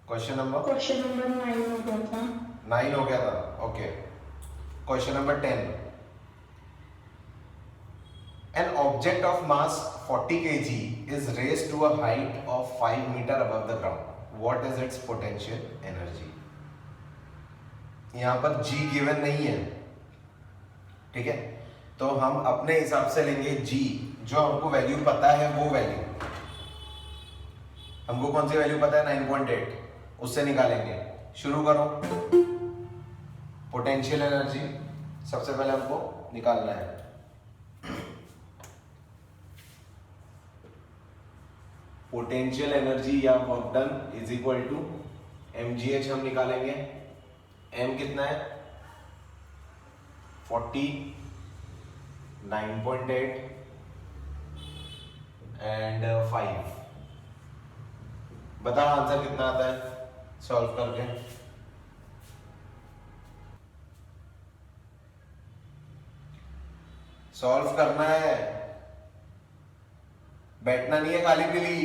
Question number 9 हो गया था। 9 हो गया था। Okay, question number 10। An object of mass 40 kg is raised to a height of 5 meter above the ground. What is its potential energy? यहाँ पर G given नहीं है, ठीक है, तो हम अपने हिसाब से लेंगे G, जो हमको वैल्यू पता है वो वैल्यू, हमको कौन सी वैल्यू पता है 9.8, उससे निकालेंगे। शुरू करो। पोटेंशियल एनर्जी सबसे पहले हमको निकालना है। पोटेंशियल एनर्जी या work done is equal to mgh हम निकालेंगे। m कितना है 49.8 एंड 5। बताओ आंसर कितना आता है सॉल्व करके। सॉल्व करना है, बैठना नहीं है खाली पीली।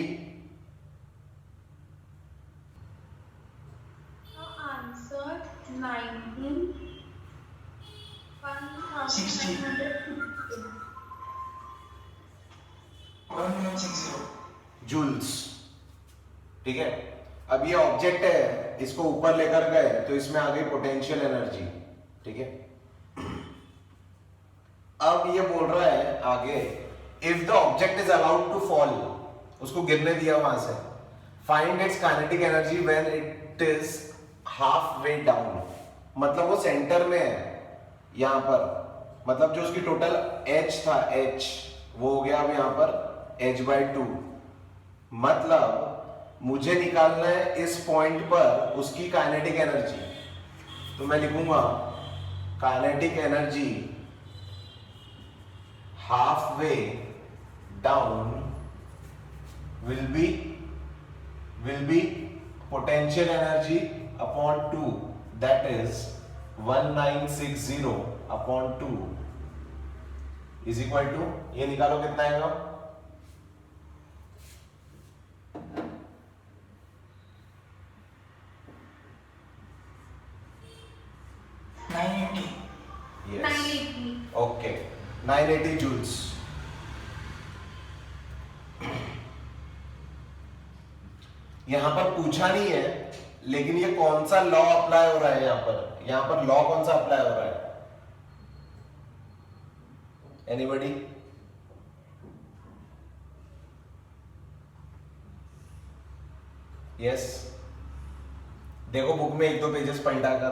आंसर 1960 जूल्स, ठीक है। अब ये ऑब्जेक्ट है, इसको ऊपर लेकर गए तो इसमें आ गई पोटेंशियल एनर्जी, ठीक है। अब ये बोल रहा है आगे, if the object is allowed to fall, उसको गिरने दिया वहां से, find its kinetic energy when it is half way down. मतलब वो सेंटर में है यहां पर, मतलब जो उसकी टोटल h था, h वो हो गया अब यहां पर h/2। मतलब मुझे निकालना है इस पॉइंट पर उसकी काइनेटिक एनर्जी, तो मैं लिखूंगा kinetic energy halfway down will be potential energy upon 2, that is 1960 upon 2 is equal to, ये निकालो कितना आएगा 980 yes 980 okay 980 joules। यहां पर पूछा नहीं है, लेकिन ये कौन सा लॉ अप्लाई हो रहा है यहां पर लॉ कौन सा अप्लाई हो रहा है एनीबॉडी? यस, देखो बुक में 1-2 पेजेस पलटा कर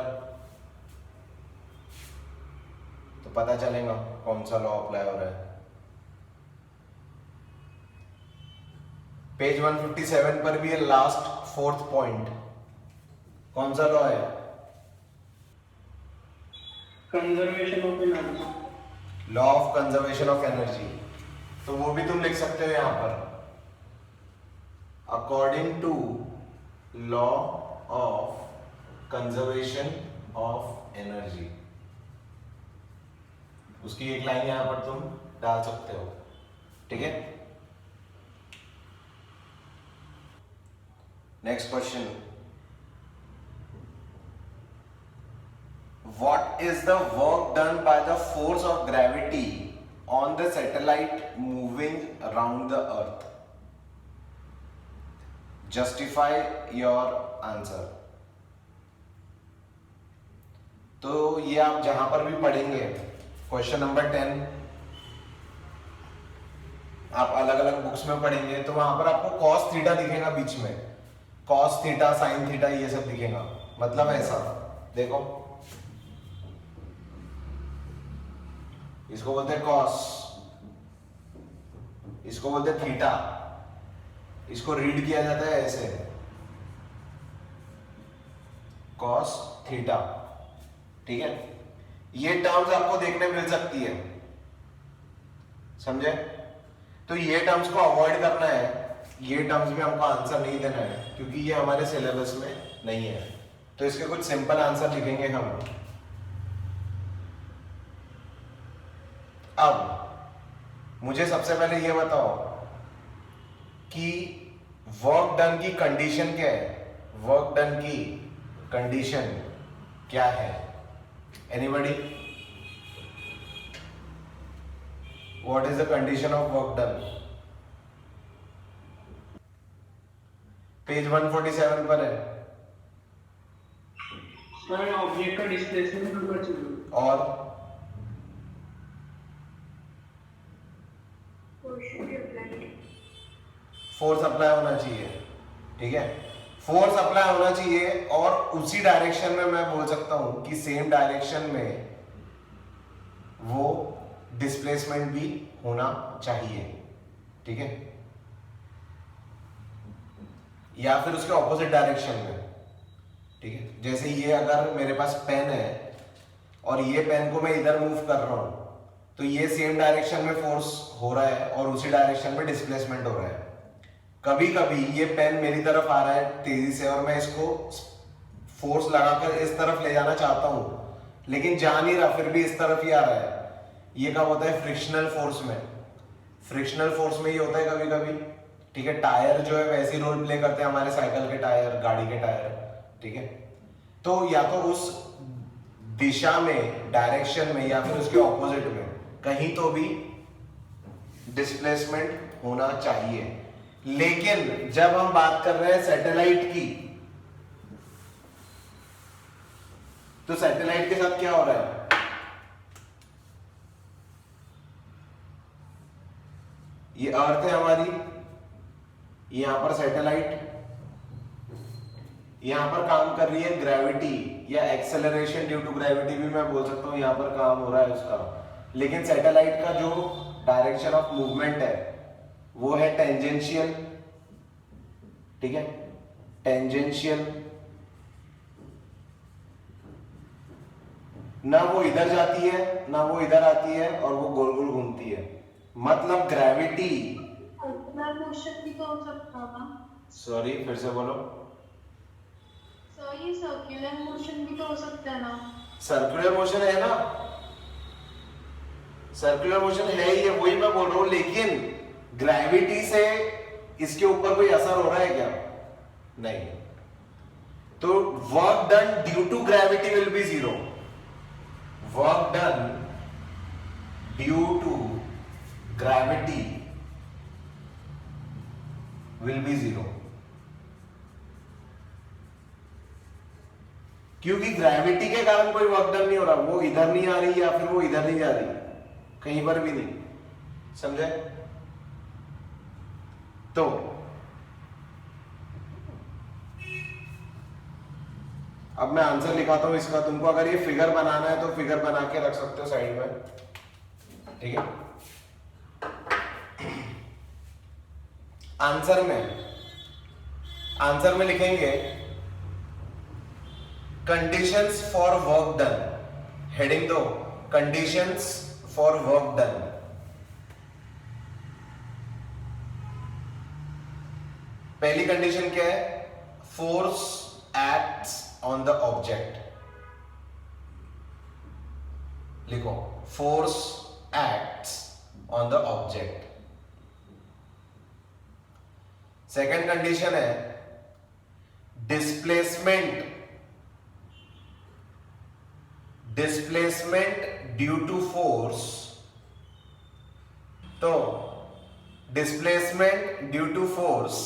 तो पता चलेगा कौन सा लॉ अप्लाई हो रहा है। पेज 157 पर भी है लास्ट 4th पॉइंट, कौन सा लॉ है? Conservation of energy, law of conservation of energy. तो वो भी तुम लिख सकते हो यहां पर, according to law of conservation of energy, उसकी एक लाइन यहां पर तुम डाल सकते हो, ठीक है। Next question, what is the work done by the force of gravity on the satellite moving around the earth? Justify your answer। तो ये आप जहां पर भी पढ़ेंगे, क्वेश्चन नंबर 10 आप अलग अलग बुक्स में पढ़ेंगे तो वहां पर आपको cos थीटा दिखेगा बीच में, cos थीटा sin थीटा ये सब दिखेगा। मतलब ऐसा देखो, इसको बोलते हैं कॉस, इसको बोलते हैं थीटा, इसको रीड किया जाता है ऐसे कॉस थीटा, ठीक है। ये टर्म्स आपको देखने मिल सकती है, समझे? तो ये टर्म्स को अवॉइड करना है, ये टर्म्स में हमको आंसर नहीं देना है क्योंकि ये हमारे सिलेबस में नहीं है। तो इसके कुछ सिंपल आंसर लिखेंगे हम। अब मुझे सबसे पहले ये बताओ कि वर्क डन की कंडीशन क्या है? वर्क डन की कंडीशन क्या है? Anybody? What is the condition of work done? Page 147 पर है। सर ऑब्जेक्ट का डिस्प्लेसमेंट होना चाहिए और फोर्स अप्लाई होना चाहिए। ठीक है, फोर्स अप्लाई होना चाहिए और उसी डायरेक्शन में मैं बोल सकता हूं कि सेम डायरेक्शन में वो डिस्प्लेसमेंट भी होना चाहिए। ठीक है, या फिर उसके ऑपोजिट डायरेक्शन में। ठीक है, जैसे ये अगर मेरे पास पेन है और ये पेन को मैं इधर मूव कर रहा हूं तो ये सेम डायरेक्शन में फोर्स हो रहा है और उसी डायरेक्शन में डिस्प्लेसमेंट हो रहा है। कभी कभी ये पेन मेरी तरफ आ रहा है तेजी से और मैं इसको फोर्स लगाकर इस तरफ ले जाना चाहता हूं लेकिन जा नहीं रहा, फिर भी इस तरफ ही आ रहा है। ये कब होता है? फ्रिक्शनल फोर्स में। फ्रिक्शनल फोर्स में ये होता है कभी कभी। ठीक है, टायर जो है वैसे ही रोल प्ले करते हैं, हमारे साइकिल के टायर, गाड़ी के टायर। ठीक है, तो या तो उस दिशा में, डायरेक्शन में, या फिर उसके ऑपोजिट में कहीं तो भी डिस्प्लेसमेंट होना चाहिए। लेकिन जब हम बात कर रहे हैं सैटेलाइट की, तो सैटेलाइट के साथ क्या हो रहा है? ये अर्थ है हमारी, यहां पर सैटेलाइट, यहां पर काम कर रही है ग्रेविटी या एक्सेलरेशन ड्यू टू ग्रेविटी भी मैं बोल सकता हूं, यहां पर काम हो रहा है उसका। लेकिन सैटेलाइट का जो डायरेक्शन ऑफ मूवमेंट है वो है टेंजेंशियल। ठीक है, टेंजेंशियल। ना वो इधर जाती है ना वो इधर आती है और वो गोल गोल घूमती है। मतलब ग्रेविटी, मोशन भी तो हो सकता है ना सॉरी फिर से बोलो। सर, ये सर्कुलर मोशन भी तो हो सकता है ना? सर्कुलर मोशन है ना, सर्कुलर मोशन है ही है, वही मैं बोल रहा हूं। लेकिन ग्रेविटी से इसके ऊपर कोई असर हो रहा है क्या? नहीं। तो work done due to gravity will be zero. Work done due to gravity will be zero, क्योंकि ग्रेविटी के कारण कोई वर्क डन नहीं हो रहा। वो इधर नहीं आ रही या फिर वो इधर नहीं जा रही, कहीं पर भी नहीं। समझे? तो अब मैं आंसर लिखाता हूं इसका। तुमको अगर ये फिगर बनाना है तो फिगर बना के रख सकते हो साइड में। ठीक है, आंसर में लिखेंगे conditions for work done. Heading दो, कंडीशंस फॉर वर्क डन। पहली कंडीशन क्या है? Force acts on the object. लिखो, force acts on the object. Second condition है डिस्प्लेसमेंट ड्यू टू फोर्स। तो displacement due to force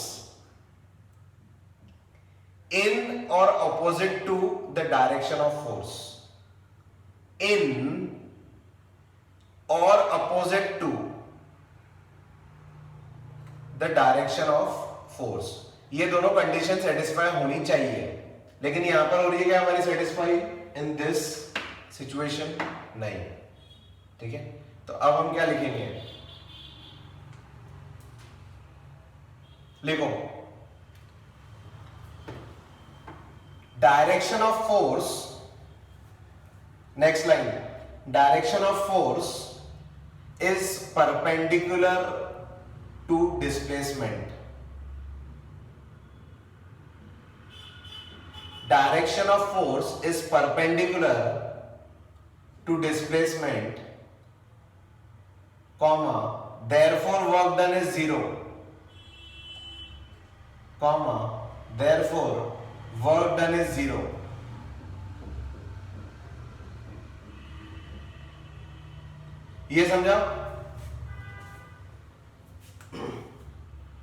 in or opposite to the direction of force, in or opposite to the direction of force। ये दोनों condition satisfy होनी चाहिए, लेकिन यहां पर हो रही है क्या हमारी सेटिस्फाई? इन दिस सिचुएशन नहीं। ठीक है, तो अब हम क्या लिखेंगे? लिखो, direction of force, next line, direction of force is perpendicular to displacement। Direction of force is perpendicular to displacement, comma, therefore work done is zero, comma, therefore work done is 0। ये समझा?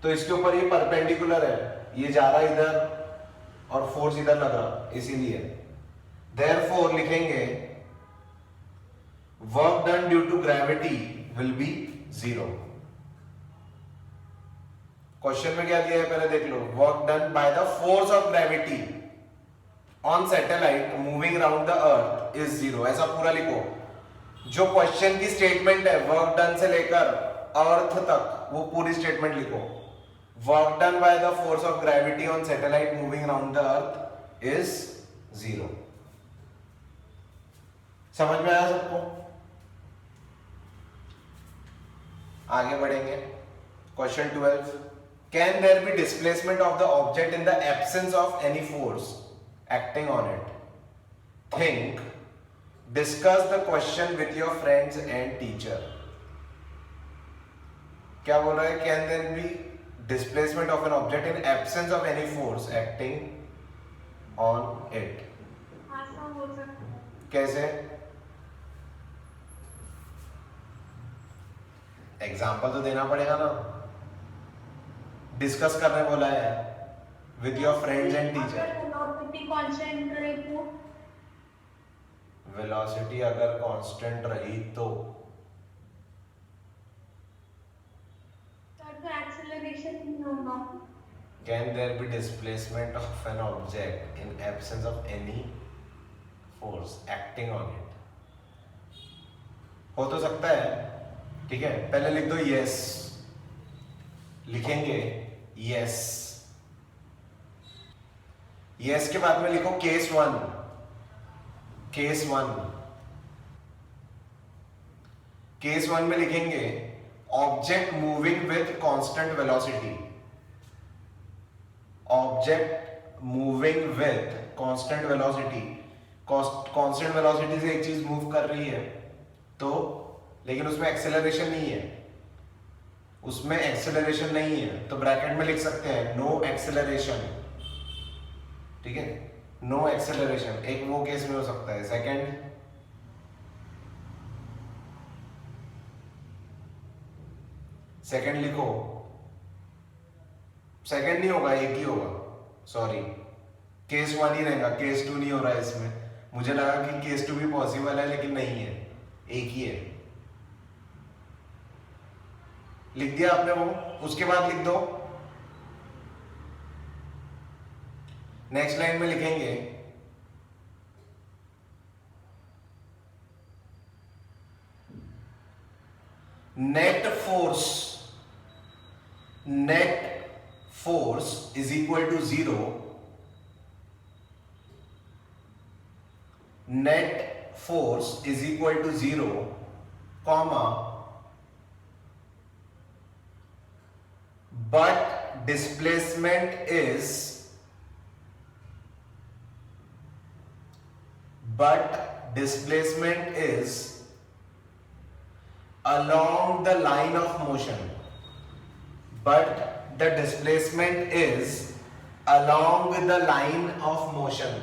तो इसके ऊपर ये परपेंडिकुलर है, ये जा रहा इधर और फोर्स इधर लग रहा, इसीलिए देयरफॉर लिखेंगे work done due to gravity will be 0। Question में क्या दिया है पहले देख लो। Work done by the force of gravity on satellite moving around the earth is 0, ऐसा पूरा लिखो। जो क्वेश्चन की स्टेटमेंट है वर्क डन से लेकर अर्थ तक, वो पूरी स्टेटमेंट लिखो। Work done by the force of gravity on satellite moving around the earth is 0। समझ में आया सबको? आगे बढ़ेंगे। Question 12, can there be displacement of the object in the absence of any force acting on it? Think, discuss the question with your friends and teacher. क्या बोल रहा है? Can there be displacement of an object in absence of any force acting on it? ऐसा हो सकता है। कैसे? Example तो देना पड़ेगा ना। डिस्कस करने बोला है with your friends and teacher. Velocity अगर कांस्टेंट रही तो एक्सेलरेशन नहीं होगा। Can there be displacement of an object in absence of any force acting on it? हो तो सकता है, ठीक है। पहले लिख दो यस, लिखेंगे यस। यस के बाद में लिखो केस 1। केस 1, केस 1 में लिखेंगे object moving with constant velocity. Object moving with constant velocity, constant velocity से एक चीज मूव कर रही है तो, लेकिन उसमें एक्सेलरेशन नहीं है, उसमें एक्सेलरेशन नहीं है, तो ब्रैकेट में लिख सकते हैं नो एक्सेलरेशन, ठीक है। नो एक्सेलरेशन एक वो केस में हो सकता है। सेकंड, सेकंड लिखो, सेकंड नहीं होगा, एक ही होगा, सॉरी केस 1 ही रहेगा, केस 2 नहीं हो रहा है इसमें। मुझे लगा कि केस 2 भी पॉसिबल है लेकिन नहीं है, एक ही है। लिख दिया आपने वो। उसके बाद लिख दो नेक्स्ट लाइन में लिखेंगे net force is equal to 0। Net force is equal to 0, comma, but displacement is along the line of motion, but the displacement is along the line of motion।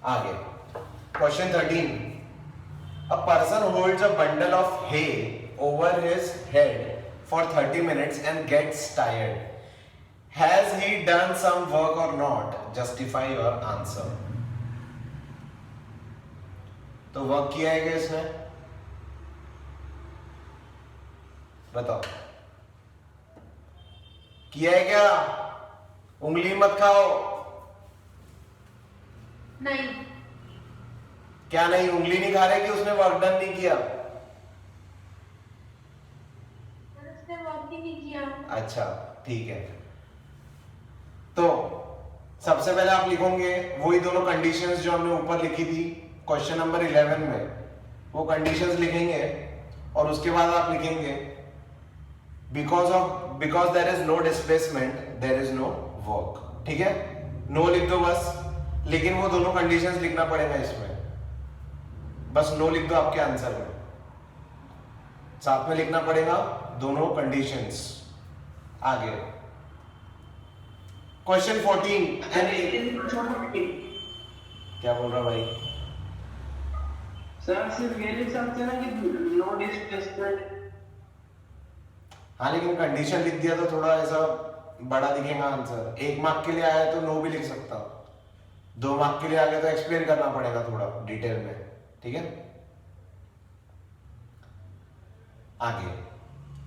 आगे question 13, a person holds a bundle of hay over his head for 30 minutes and gets tired. Has he done some work or not? Justify your answer। तो work किया है क्या इसने? बताओ, किया है क्या? उंगली मत खाओ। नहीं। क्या नहीं? उंगली नहीं खा रहे कि उसने वर्क डन नहीं किया? उसने वर्क ही नहीं किया। अच्छा ठीक है, तो सबसे पहले आप लिखोगे वही दोनों कंडीशंस जो हमने ऊपर लिखी थी क्वेश्चन नंबर 11 में, वो कंडीशंस लिखेंगे और उसके बाद आप लिखेंगे because there is no displacement there is no work. ठीक है, नो लिख दो बस, लेकिन वो दोनों कंडीशंस लिखना पड़ेगा इसमें, बस नो लिख दो आपके आंसर में, साथ में लिखना पड़ेगा दोनों कंडीशंस। आगे क्वेश्चन 14 क्या बोल रहा भाई? सर सिर्फ ये लिख सकते हैं ना कि नो डिस्प्लेसमेंट। हाँ लेकिन कंडीशन लिख दिया तो थोड़ा ऐसा बड़ा दिखेगा आंसर। 1 मार्क के लिए आया तो नो भी लिख सकता, 2 मार्क के लिए आ गया तो एक्सप्लेन करना पड़ेगा थोड़ा डिटेल में, ठीक है। आगे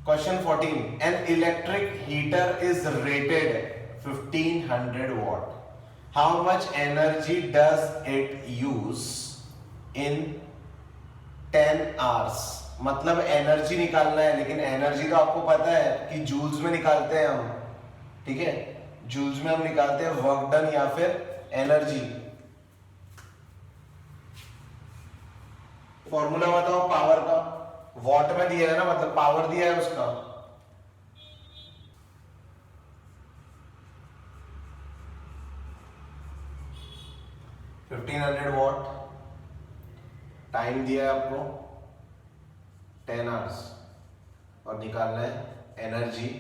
question 14 an electric heater is rated 1500 watt. How much energy does it use in 10 hours? मतलब एनर्जी निकालना है, लेकिन एनर्जी तो आपको पता है कि जूल्स में निकालते हैं हम, ठीक है। जूल्स में हम निकालते हैं वर्क डन या फिर एनर्जी। फॉर्मूला बताओ पावर का। वॉट में दिया है ना, मतलब पावर दिया है उसका। $1500 टाइम दिया है आपको 10 आवर्स, और निकालना है एनर्जी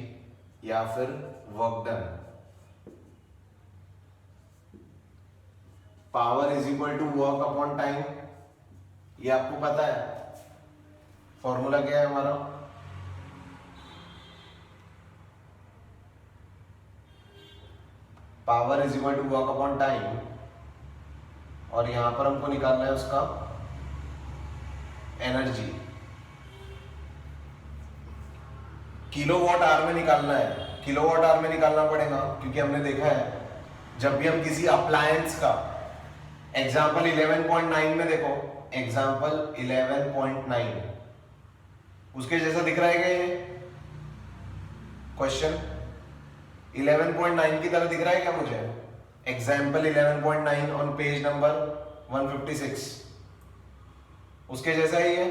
या फिर work done. Power is equal to work upon time, ये आपको पता है। फॉर्मूला क्या है हमारा? Power is equal to work upon time, और यहां पर हमको निकालना है उसका एनर्जी। किलोवाट आवर में निकालना है, किलोवाट आवर में निकालना पड़ेगा, क्योंकि हमने देखा है जब भी हम किसी अप्लायंस का एग्जाम्पल 11.9 में देखो, एग्जाम्पल 11.9 उसके जैसा दिख रहा है क्या ये क्वेश्चन? 11.9 की तरह दिख रहा है क्या मुझे? एग्जाम्पल 11.9 ऑन पेज नंबर 156 उसके जैसा ही है,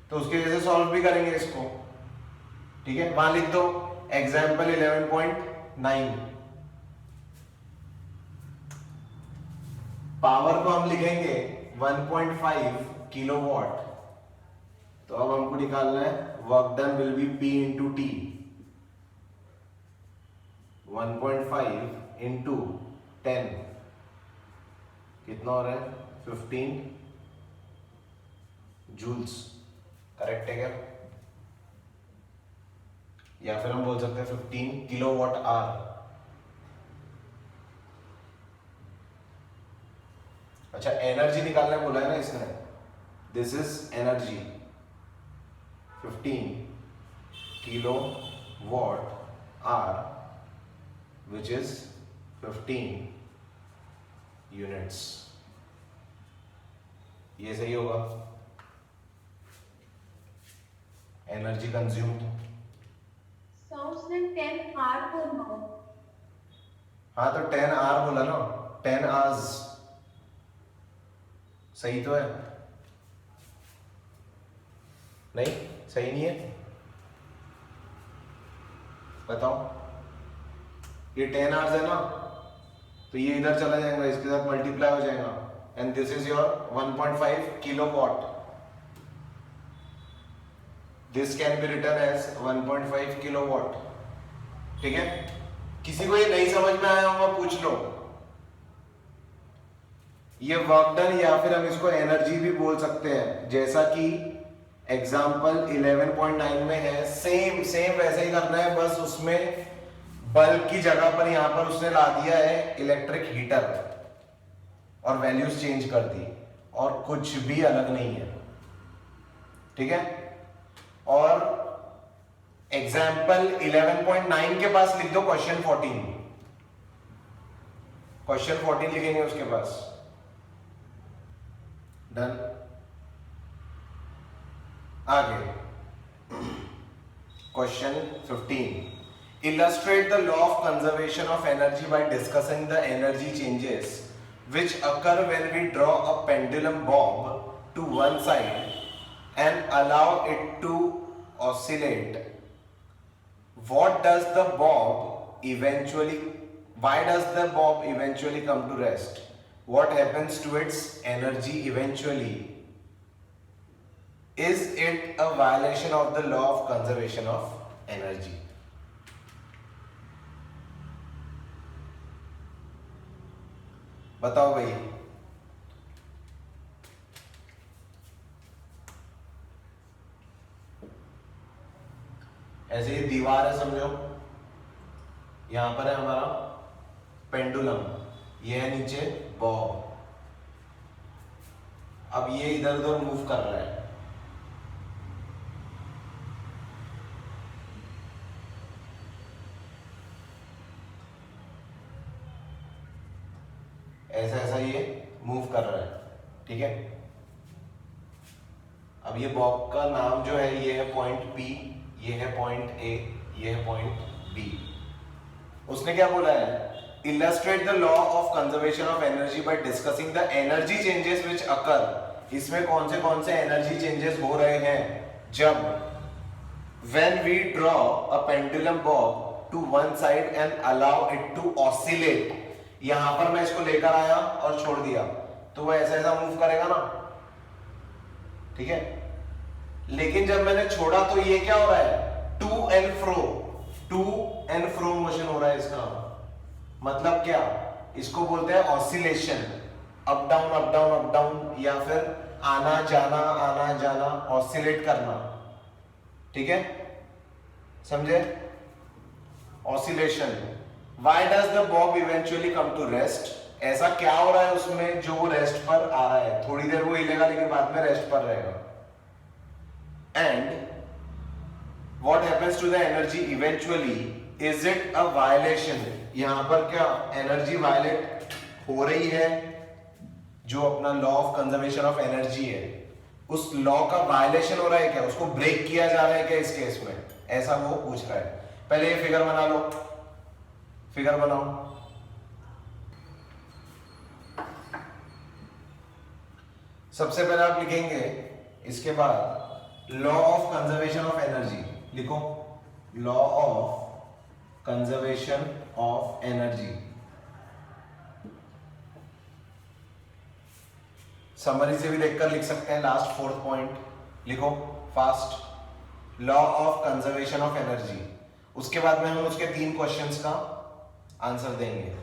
तो उसके जैसे सॉल्व भी करेंगे इसको, ठीक है। वहां लिख दो एग्जाम्पल 11.9। पावर को हम लिखेंगे 1.5 किलोवाट, तो अब हमको निकालना है work done will be P into T. 1.5 into 10 कितना हो रहा है? 15 जूल्स। करेक्ट है क्या? या फिर हम बोल सकते हैं 15 किलोवाट आवर। अच्छा, एनर्जी निकालने बोला है ना इसने, this is energy 15 kilowatt hour which is 15 units। ये सही होगा, एनर्जी कंज्यूम्ड। सर उसने 10 आवर बोला। हाँ तो 10 आवर बोला ना, 10 आवर्स सही तो है? नहीं सही नहीं है, बताओ। ये 10 आवर्स है ना, तो ये इधर चला जाएगा, इसके साथ मल्टीप्लाई हो जाएगा, and this is your 1.5 kilowatt. This can be written as 1.5 kilowatt, ठीक है। किसी को ये नहीं समझ में आया होगा पूछ लो। ये वर्क डन या फिर हम इसको एनर्जी भी बोल सकते हैं, जैसा कि एग्जाम्पल 11.9 में है। सेम वैसे ही करना है, बस उसमें बल्ब की जगह पर यहां पर उसने ला दिया है इलेक्ट्रिक हीटर और वैल्यूज चेंज कर दी, और कुछ भी अलग नहीं है, ठीक है। और एग्जाम्पल 11.9 के पास लिख दो क्वेश्चन 14। क्वेश्चन 14 लिखेंगे उसके पास। डन। आगे question 15, illustrate the law of conservation of energy by discussing the energy changes which occur when we draw a pendulum bob to one side and allow it to oscillate. What does the bob eventually Why does the bob eventually come to rest? What happens to its energy eventually? Is it a violation of the law of conservation of energy? बताओ भाई। ऐसे ही दीवार है समझो, यहां पर है हमारा पेंडुलम, ये है नीचे बॉब। अब ये इधर उधर मूव कर रहा है, ऐसा ऐसा ये मूव कर रहा है, ठीक है। अब ये बॉब का नाम जो है, ये है पॉइंट P, ये है पॉइंट A, ये है पॉइंट B। उसने क्या बोला है? Illustrate the law of conservation of energy by discussing the energy changes which occur. इसमें कौन से एनर्जी चेंजेस हो रहे हैं जब when we draw a pendulum bob to one side and allow it to oscillate. यहां पर मैं इसको लेकर आया और छोड़ दिया तो वो ऐसा ऐसा मूव करेगा ना, ठीक है। लेकिन जब मैंने छोड़ा तो ये क्या हो रहा है? टू एंड फ्रो मोशन हो रहा है इसका। मतलब क्या? इसको बोलते हैं oscillation, up down up down up down, या फिर आना जाना ऑसिलेट करना, ठीक है, समझे? Oscillation. Why does the bob eventually come to rest? ऐसा क्या हो रहा है उसमें जो वो रेस्ट पर आ रहा है? थोड़ी देर वो हिलेगा लेकिन बाद में रेस्ट पर रहेगा। And what happens to the energy eventually? Is it a violation? यहां पर क्या एनर्जी वायलेट हो रही है? जो अपना law of conservation of energy है, उस लॉ का वायलेशन हो रहा है क्या? उसको ब्रेक किया जा रहा है क्या इस केस में? ऐसा वो पूछ रहा है। पहले ये फिगर बना लो, फिगर बनाओ। सबसे पहले आप लिखेंगे, इसके बाद law of conservation of energy लिखो, law of conservation of energy. Summary से भी देखकर लिख सकते हैं, लास्ट फोर्थ पॉइंट लिखो fast, law of conservation of energy. उसके बाद में हम उसके 3 क्वेश्चंस का आंसर देंगे।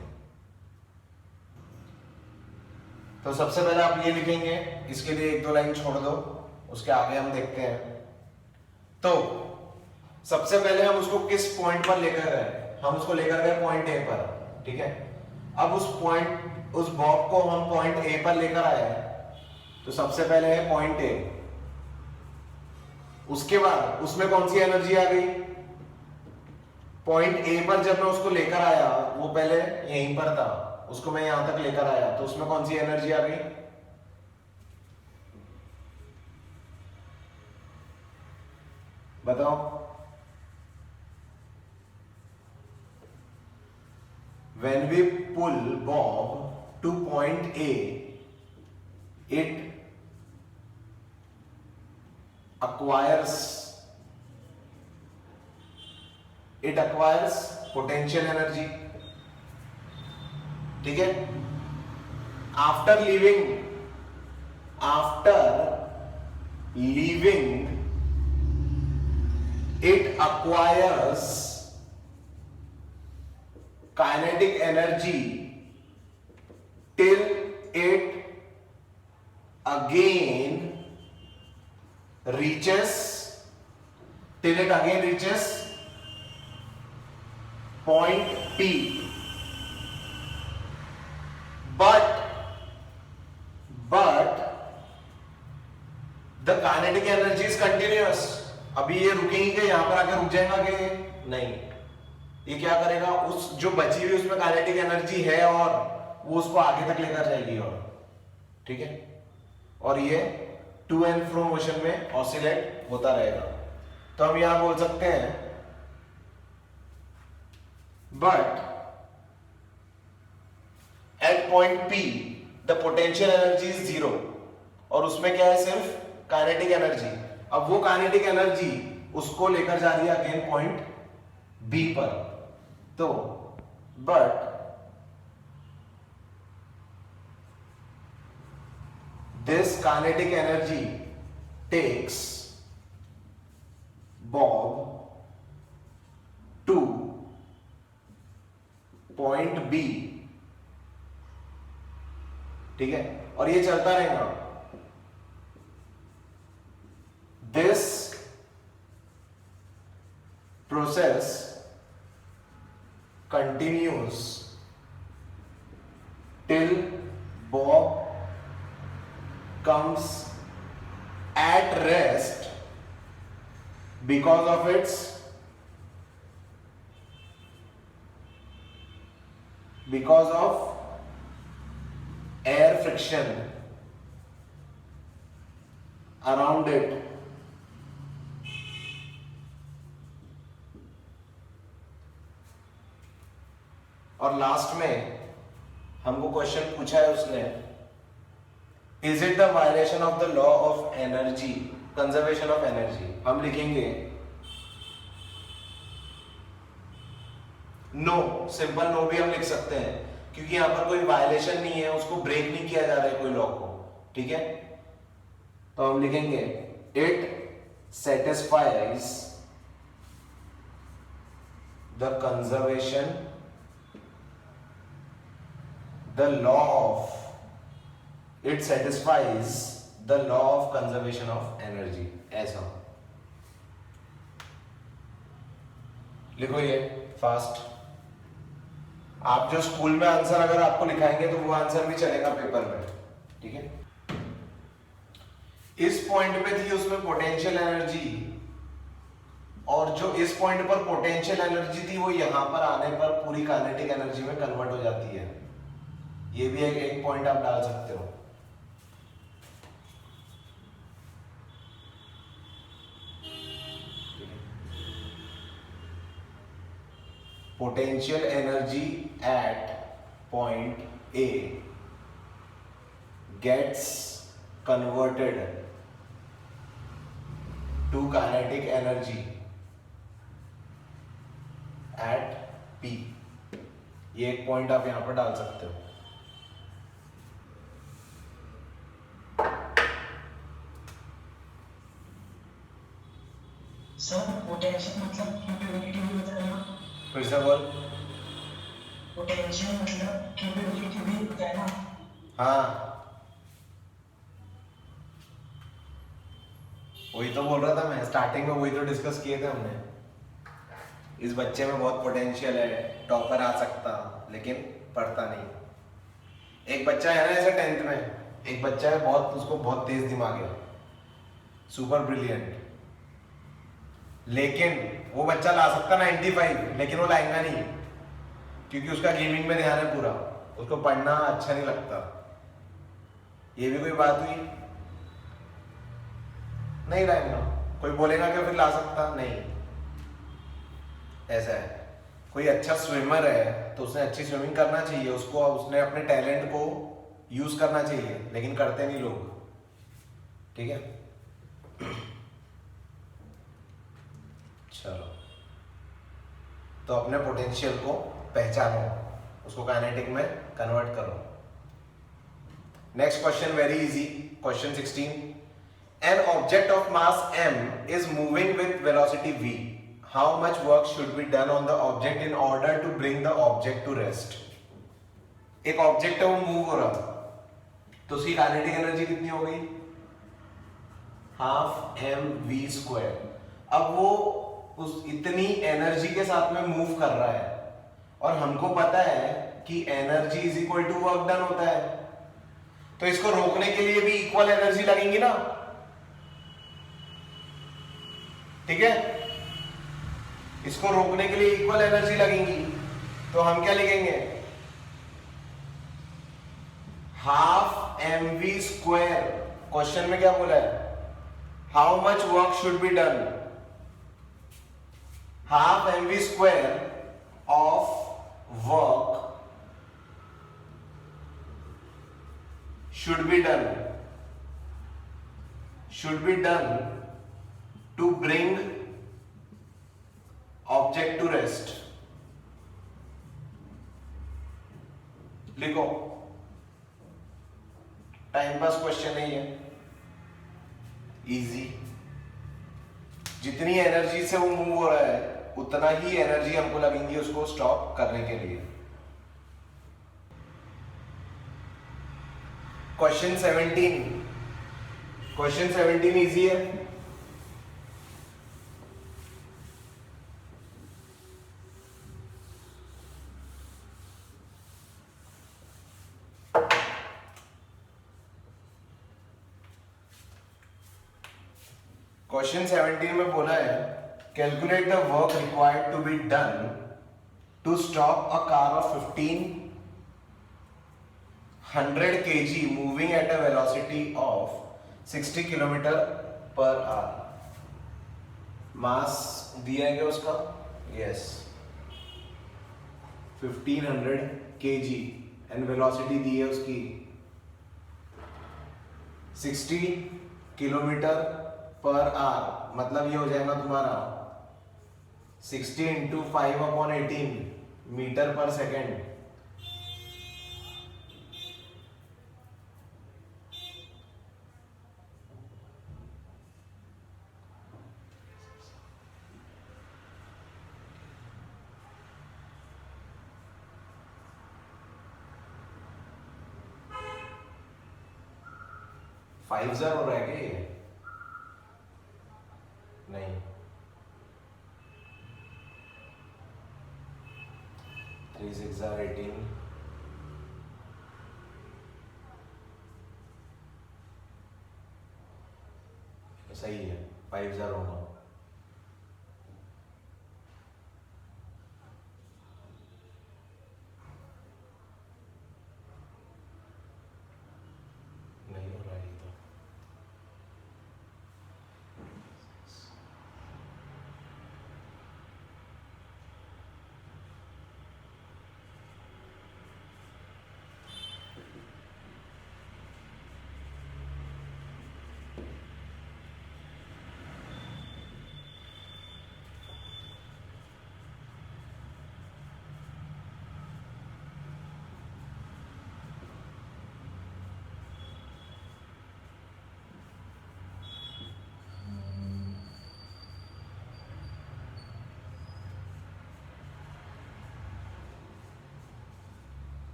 तो सबसे पहले आप ये लिखेंगे, इसके लिए 1-2 लाइन छोड़ दो, उसके आगे हम देखते हैं। तो सबसे पहले हम उसको किस पॉइंट पर लेकर गए? हम उसको लेकर गए पॉइंट A पर, ठीक है। अब उस बॉब को हम पॉइंट A पर लेकर आए, तो सबसे पहले है पॉइंट A। उसके बाद उसमें कौन सी एनर्जी आ गई? पॉइंट A पर जब मैं उसको लेकर आया, वो पहले यहीं पर था, उसको मैं यहां तक लेकर आया, तो उसमें कौन सी एनर्जी आ गई? बताओ। When we pull bob to point A, it acquires potential energy, ठीक है। After leaving it acquires kinetic energy till it again reaches point P, but the kinetic energy is continuous। अभी ये रुकेगी क्या? यहां पर आकर रुक जाएगा क्या? नहीं, ये क्या करेगा, उस जो बची हुई उसमें काइनेटिक एनर्जी है और वो उसको आगे तक लेकर जाएगी, और ठीक है, और ये टू एंड फ्रो मोशन में ऑसिलेट होता रहेगा। तो हम यहां बोल सकते हैं but at point P the potential energy is 0, और उसमें क्या है? सिर्फ काइनेटिक एनर्जी। अब वो काइनेटिक एनर्जी उसको लेकर जा रही है अगेन पॉइंट B पर। तो but This kinetic energy takes Bob to point B, ठीक है, और ये चलता रहेगा. This process continues till Bob comes at rest because of air friction around it. और लास्ट में हमको क्वेश्चन पूछा है उसने, is it the violation of the law of energy, conservation of energy. हम लिखेंगे नो, सिंपल नो भी हम लिख सकते हैं क्योंकि यहां पर कोई वायलेशन नहीं है, उसको ब्रेक नहीं किया जा रहा है कोई लॉ को. ठीक है, तो हम लिखेंगे it satisfies the conservation, the law of, it satisfies the law of conservation of energy. ऐसा लिखो ये फास्ट. आप जो स्कूल में आंसर अगर आपको लिखाएंगे तो वो आंसर भी चलेगा पेपर में. ठीक है, इस पॉइंट पे थी उसमें पोटेंशियल एनर्जी, और जो इस पॉइंट पर पोटेंशियल एनर्जी थी वो यहां पर आने पर पूरी काइनेटिक एनर्जी में कन्वर्ट हो जाती है. ये भी एक पॉइंट आप डाल सकते हो. Potential energy at point A gets converted to kinetic energy at P. ये एक पॉइंट आप यहां पर डाल सकते हो. सर पोटेंशियल मतलब क्यूबिलिटी भी होता है ना? फिर से बोल. पोटेंशियल मतलब क्यूबिलिटी भी होता है ना? हाँ, वही तो बोल रहा था मैं, स्टार्टिंग में वही तो डिस्कस किए थे हमने. इस बच्चे में बहुत पोटेंशियल है, टॉपर आ सकता, लेकिन पढ़ता नहीं. एक बच्चा है ना ऐसे 10th में, एक बच्चा है बहुत, उसको बहुत तेज दिमाग है, सुपर ब्रिलियंट, लेकिन वो बच्चा ला सकता 95, लेकिन वो लाएगा नहीं क्योंकि उसका गेमिंग में ध्यान है पूरा, उसको पढ़ना अच्छा नहीं लगता. ये भी कोई बात हुई? नहीं लाएगा. कोई बोलेगा कि फिर ला सकता नहीं. ऐसा है, कोई अच्छा स्विमर है तो उसने अच्छी स्विमिंग करना चाहिए, उसको उसने अपने टैलेंट को यूज करना चाहिए, लेकिन करते नहीं लोग. ठीक है, चलो, तो अपने पोटेंशियल को पहचानो, उसको काइनेटिक में कन्वर्ट करो. Next question very easy, question 16. An object of mass m is moving with velocity v. How much work should be done on the object in order to bring the object to rest? एक object है, वो move हो रहा, तो उसकी kinetic energy कितनी हो गई? Half m v square. अब वो उस इतनी एनर्जी के साथ में मूव कर रहा है, और हमको पता है कि energy is equal to work done होता है, तो इसको रोकने के लिए भी इक्वल एनर्जी लगेंगी ना. ठीक है, इसको रोकने के लिए इक्वल एनर्जी लगेंगी, तो हम क्या लिखेंगे? Half m v square. Question में क्या बोला है? How much work should be done? Half m v square of work should be done to bring object to rest. लिखो, टाइम पास क्वेश्चन है ये, इजी। जितनी एनर्जी से वो मूव हो रहा है उतना ही एनर्जी हमको लगेंगी उसको स्टॉप करने के लिए। क्वेश्चन 17, क्वेश्चन 17 इजी है। क्वेश्चन 17 में बोला है calculate the work required to be done to stop a car of 1500 kg moving at a velocity of 60 kilometre per hour. Mass दिया है क्या उसका? यस, 1500 kg एंड वेलोसिटी दी है उसकी 60 किलोमीटर पर आवर। मतलब ये हो जाएगा तुम्हारा 60 इंटू 5/18 मीटर पर सेकेंड। फाइव ज़र हो रहा है क्या ये? नहीं, 3 6 18। सही है, 5 ज़र होगा। नहीं हो रहा है ये तो।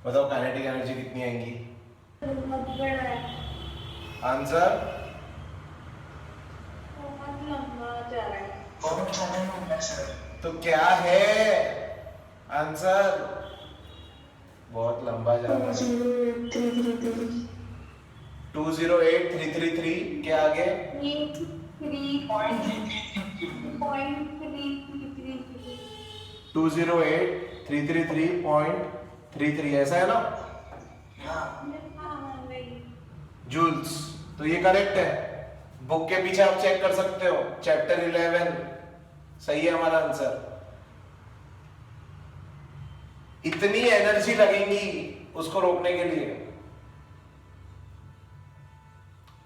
बताओ काइनेटिक एनर्जी कितनी आएंगी? बहुत बड़ा है, आंसर बहुत लंबा जा रहा है। बहुत समय होगा सर। तो क्या है आंसर? बहुत लंबा जा रहा है। 208,333 के आगे 208,333.333 ऐसा है ना जूल्स? तो ये करेक्ट है। बुक के पीछे आप चेक कर सकते हो, चैप्टर 11 सही है हमारा आंसर। इतनी एनर्जी लगेंगी उसको रोकने के लिए,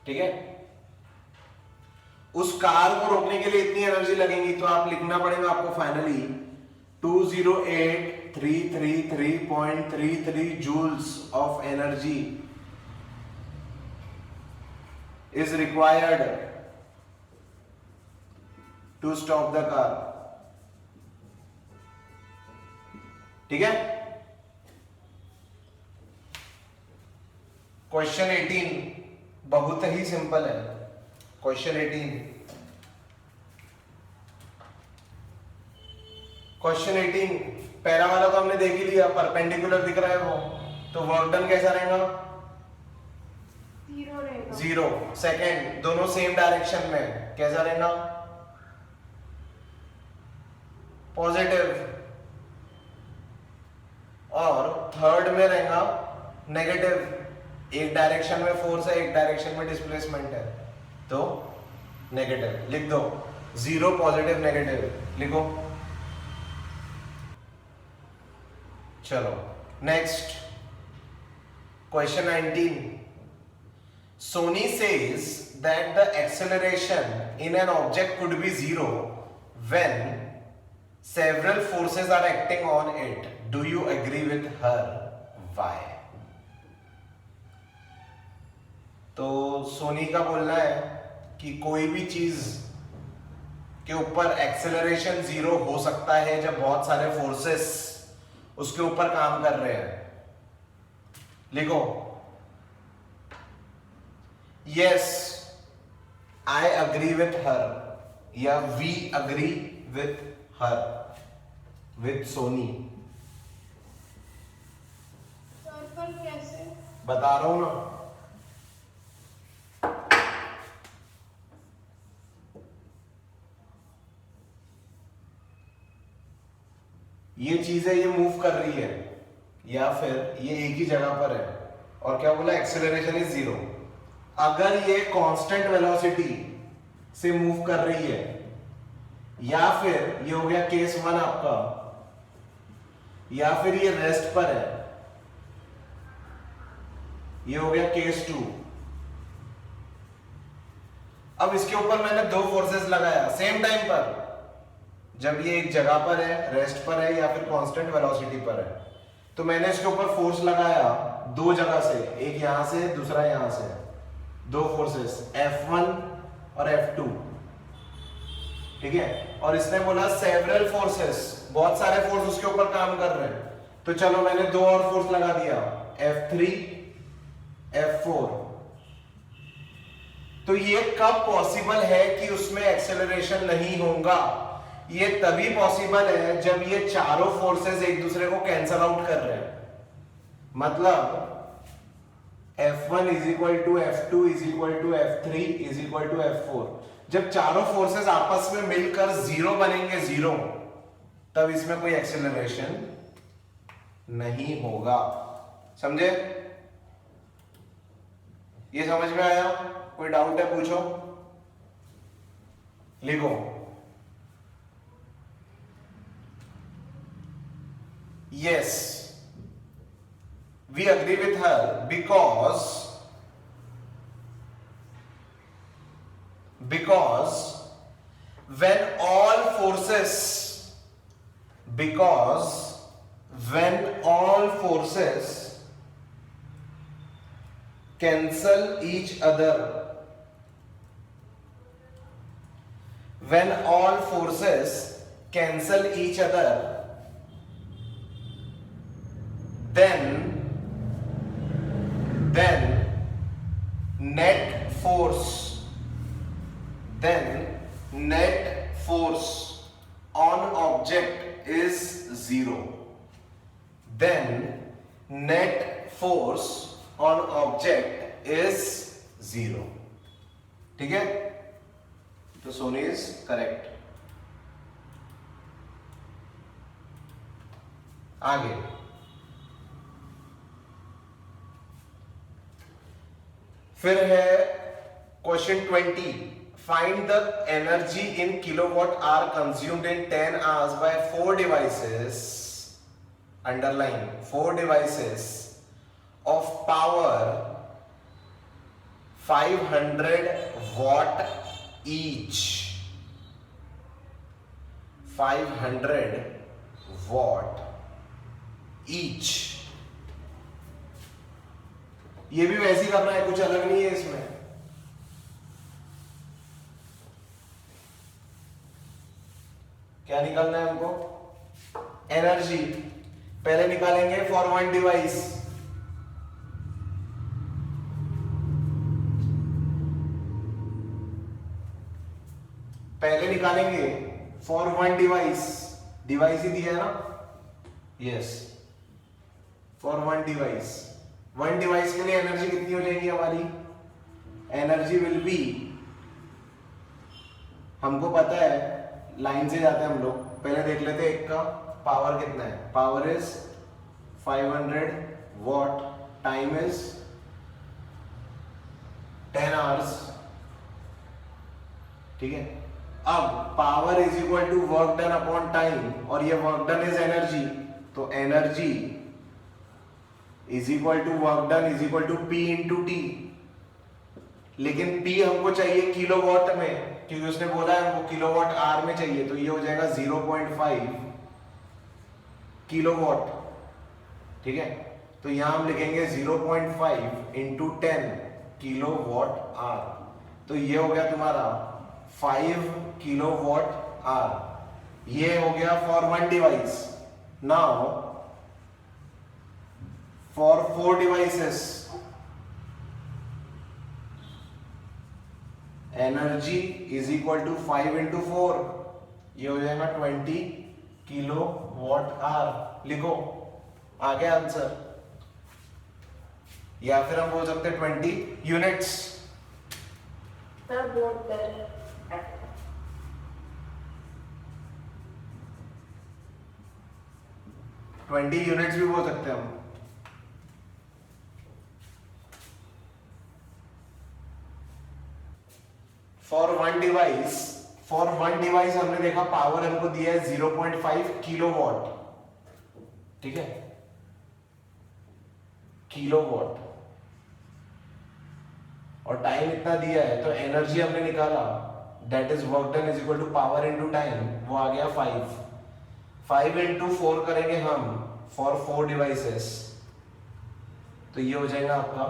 ठीक है? उस कार को रोकने के लिए इतनी एनर्जी लगेंगी, तो आप लिखना पड़ेगा आपको finally 208,333.33 joules of energy is required to stop the car. ठीक है? क्वेश्चन 18 बहुत ही सिंपल है। क्वेश्चन 18, क्वेश्चन 18 पहला वाला तो हमने देख ही लिया, परपेंडिकुलर दिख रहा है वो, तो वर्क डन कैसा रहेगा? 0 रहेगा। 0। सेकेंड, दोनों सेम डायरेक्शन में, कैसा रहेगा? पॉजिटिव। और थर्ड में रहेगा नेगेटिव। एक डायरेक्शन में फोर्स है, एक डायरेक्शन में डिस्प्लेसमेंट है, तो नेगेटिव लिख दो। 0 पॉजिटिव नेगेटिव लिखो। चलो next, question 19। Sony says that the acceleration in an object could be 0 when several forces are acting on it. Do you agree with her? Why? तो सोनी का बोलना है कि कोई भी चीज के ऊपर एक्सेलरेशन 0 हो सकता है जब बहुत सारे फोर्सेस उसके ऊपर काम कर रहे हैं। लिखो, yes I agree with her, या we agree with her, with Soni. Sir पर कैसे? बता रहा हूं ना। ये चीज है, ये मूव कर रही है या फिर ये एक ही जगह पर है, और क्या बोला, एक्सेलरेशन इज 0। अगर ये कांस्टेंट वेलोसिटी से मूव कर रही है, या फिर ये हो गया केस 1 आपका, या फिर ये रेस्ट पर है, ये हो गया केस 2। अब इसके ऊपर मैंने 2 फोर्सेस लगाया सेम टाइम पर, जब ये एक जगह पर है, रेस्ट पर है, या फिर कांस्टेंट वेलोसिटी पर है, तो मैंने इसके ऊपर फोर्स लगाया 2 जगह से, एक यहां से, दूसरा यहां से, 2 फोर्सेस F1 और F2, ठीक है। और इसने बोला सेवरल फोर्सेस, बहुत सारे फोर्स उसके ऊपर काम कर रहे हैं, तो चलो मैंने 2 और फोर्स लगा दिया, F3 F4। तो ये कब पॉसिबल है कि उसमें एक्सेलरेशन नहीं होगा? ये तभी पॉसिबल है जब ये चारों फोर्सेस एक दूसरे को कैंसल आउट कर रहे हैं। मतलब F1 is equal to F2 is equal to F3 is equal to F4। जब चारों फोर्सेस आपस में मिलकर 0 बनेंगे, 0, तब इसमें कोई एक्सेलरेशन नहीं होगा। समझे? ये समझ में आया? कोई डाउट है पूछो, लिखो। Yes, we agree with her because when all forces cancel each other, when all forces cancel each other, then net force on object is 0. Then net force on object is 0. ठीक है? तो Soni is correct. आगे फिर है question 20। Find the energy in kilowatt hour consumed in 10 hours bye 4 devices, underline 4 devices of power 500 watt each, 500 watt each। ये भी वैसे ही करना है, कुछ अलग नहीं है इसमें। क्या निकालना है हमको? एनर्जी पहले निकालेंगे फॉर वन डिवाइस। पहले निकालेंगे फॉर वन डिवाइस, डिवाइस ही दिया है ना, yes, for one device. One device के लिए एनर्जी कितनी हो जाएगी हमारी? एनर्जी विल बी, हमको पता है, लाइन से जाते हैं हम लोग, पहले देख लेते हैं एक का पावर कितना है। Power is 500 watt, time is 10 hours, ठीक है। अब power is equal to work done upon time, और ये वर्क डन इज एनर्जी, तो energy is equal to work done is equal to P into T. लेकिन पी हमको चाहिए किलोवाट में, क्योंकि उसने बोला है हमको किलोवाट आवर में चाहिए, तो ये हो जाएगा 0.5 किलोवाट, ठीक है। तो यहां हम लिखेंगे 0.5 इंटू 10 किलोवाट आवर। तो ये हो गया तुम्हारा 5 किलोवाट आवर। ये हो गया for one device. Now for 4 devices energy is equal to 5 into 4, ये हो जाएगा 20 किलोवाट आवर। लिखो, आ गया आंसर। या फिर हम बोल सकते हैं 20 यूनिट्स। सर बोलते हैं 20 यूनिट्स भी बोल सकते हैं हम। फॉर वन डिवाइस हमने देखा पावर हमको दिया है 0.5 किलोवाट, ठीक है, किलोवाट, और टाइम इतना दिया है, तो एनर्जी हमने निकाला that is work done is equal to power into time, वो आ गया 5 इंटू 4 करेंगे हम फॉर 4 डिवाइसेस, तो ये हो जाएगा आपका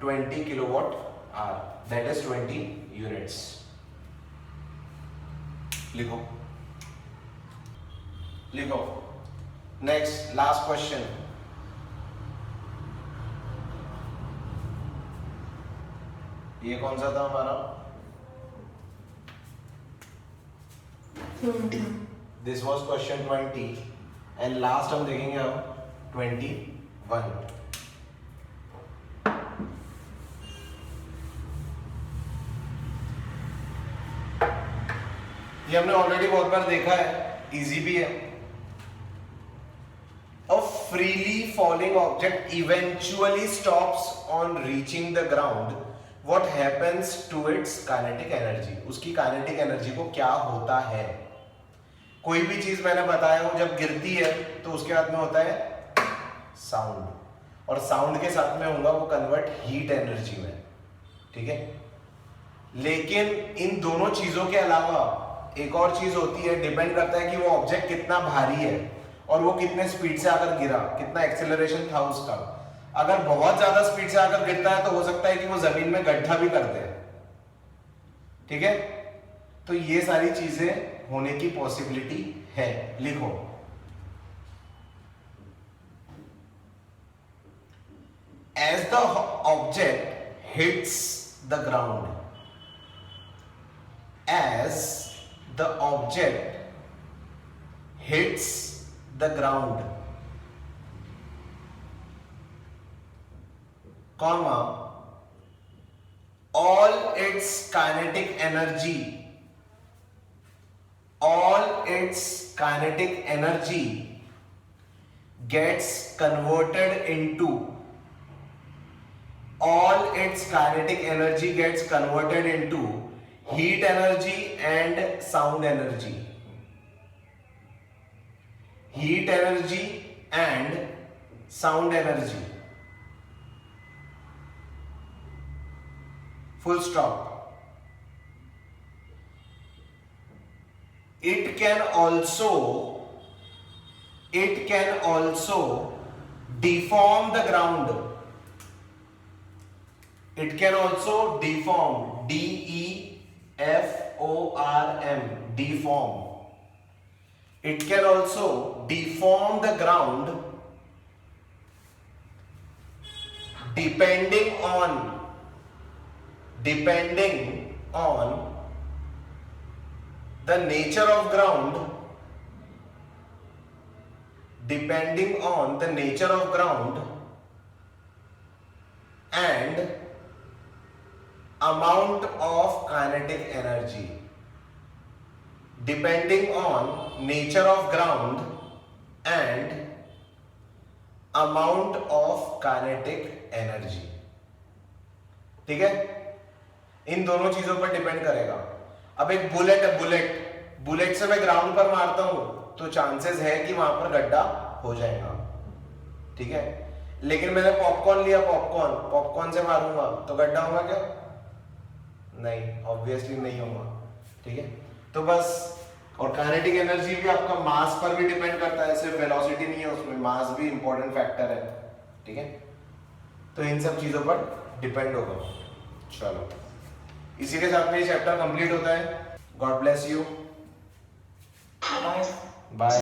20 kilowatt hour, that is 20 units. लिखो लिखो। Next last question. ये कौन सा था हमारा? 20। This was question 20 and last हम देखेंगे अब 21। ये हमने ऑलरेडी बहुत बार देखा है, इजी भी है। A freely falling object eventually stops on reaching the ground. What happens to its kinetic energy? उसकी kinetic energy को क्या होता है? कोई भी चीज मैंने बताया हो जब गिरती है तो उसके बाद में होता है साउंड, और साउंड के साथ में होगा वो कन्वर्ट हीट एनर्जी में, ठीक है। लेकिन इन दोनों चीजों के अलावा एक और चीज होती है, डिपेंड करता है कि वो ऑब्जेक्ट कितना भारी है और वो कितने स्पीड से आकर गिरा, कितना एक्सेलरेशन था उसका। अगर बहुत ज्यादा स्पीड से आकर गिरता है तो हो सकता है कि वो जमीन में गड्ढा भी कर दे, ठीक है। तो ये सारी चीजें होने की पॉसिबिलिटी है। लिखो, as the object hits the ground, as the object hits the ground, comma, all its kinetic energy gets converted into heat energy and sound energy. Heat energy and sound energy. Full stop. It can also deform the ground. It can also deform, DEFORM, deform. It can also deform the ground depending on the nature of ground, and amount of kinetic energy. Depending on nature of ground and amount of kinetic energy. ठीक है, इन दोनों चीजों पर depend करेगा। अब एक bullet है, bullet से मैं ग्राउंड पर मारता हूं तो चांसेस है कि वहां पर गड्ढा हो जाएगा, ठीक है। लेकिन मैंने पॉपकॉर्न लिया, पॉपकॉर्न से मारूंगा तो गड्ढा होगा क्या? नहीं, ऑब्वियसली नहीं होगा, ठीक है। तो बस, और काइनेटिक एनर्जी भी आपका मास पर भी डिपेंड करता है, सिर्फ वेलोसिटी नहीं है उसमें, मास भी इंपॉर्टेंट फैक्टर है, ठीक है। तो इन सब चीजों पर डिपेंड होगा। चलो, इसी के साथ में ये चैप्टर कंप्लीट होता है। God bless you, Bye. Bye.